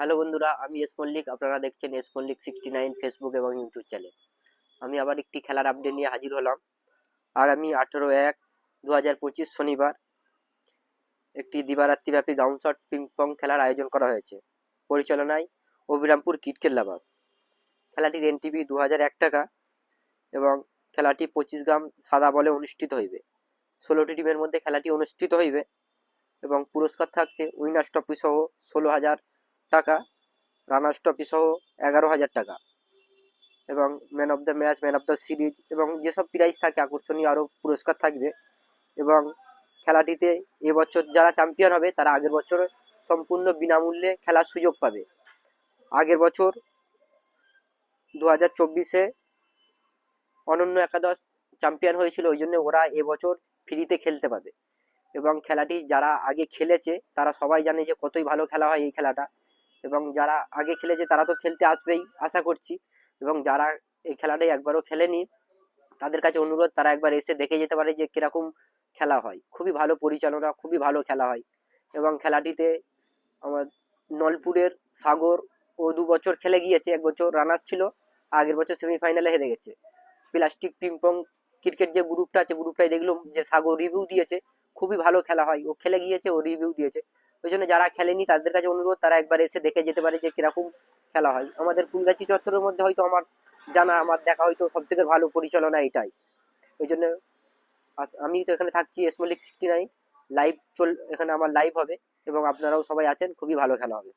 Hello বন্ধুরা, আমি S Mallick. আপনারা দেখছেন এস মল্লিক 69 ফেসবুক এবং ইউটিউব চ্যানেল। আমি আবার একটি খেলার আপডেট নিয়ে হাজির হলাম। আগামী 18/1/2025 শনিবার একটি দিবারাত্রিব্যাপী গাউনশট পিং পং খেলার আয়োজন করা হয়েছে পরিচালনায় অবিরামপুর ক্রিকেট লাভার্স। খেলাটির এনটিভি 2001 টাকা এবং খেলাটি 25 গ্রাম সাদা বলে অনুষ্ঠিত হইবে। 16টি টিমের মধ্যে খেলাটি অনুষ্ঠিত হইবে এবং পুরস্কার থাকছে উইনার্স ট্রফি সহ 16,000 টাকা, রানার্স ট্রফি সহ 11,000 টাকা এবং man of the match, man of the series এবং যেসব প্রাইজ থাকে আকর্ষণীয় আরও পুরস্কার থাকবে। এবং খেলাটিতে এবছর যারা চ্যাম্পিয়ন হবে তারা আগের বছর সম্পূর্ণ বিনামূল্যে খেলার সুযোগ পাবে। আগের বছর 2024-এ অনন্য একাদশ চ্যাম্পিয়ন হয়েছিল, ওই জন্য ওরা এবছর ফ্রিতে খেলতে পাবে। এবং খেলাটি যারা আগে খেলেছে তারা সবাই জানে যে কতই ভালো খেলা হয় এই খেলাটা। এবং যারা আগে খেলেছে তারা তো খেলতে আসবেই আশা করছি, এবং যারা এই খেলাটাই একবারও খেলেনি তাদের কাছে অনুরোধ তারা একবার এসে দেখে যেতে পারে যে কীরকম খেলা হয়। খুবই ভালো পরিচালনা, খুবই ভালো খেলা হয়। এবং খেলাটিতে আমার নলপুরের সাগর ও 2 বছর খেলে গিয়েছে, 1 বছর রানার্স ছিল, আগের বছর সেমিফাইনালে হেরে গেছে। প্লাস্টিক পিং পং ক্রিকেট যে গ্রুপটা আছে, গ্রুপটাই দেখলাম যে সাগর রিভিউ দিয়েছে, খুবই ভালো খেলা হয়, ও খেলে গিয়েছে, ও রিভিউ দিয়েছে। ওই জন্য যারা খেলেনি তাদের কাছে অনুরোধ তারা একবার এসে দেখে যেতে পারে যে কীরকম খেলা হয়। আমাদের ফুলগাছি চত্বরের মধ্যে হয়তো আমার জানা, আমার দেখা হয়তো সব থেকে ভালো পরিচালনা এটাই। ওই জন্য আমি তো এখানে থাকছি এস মল্লিক 69 লাইভ এখানে আমার লাইভ হবে এবং আপনারাও সবাই আছেন, খুবই ভালো খেলা হবে।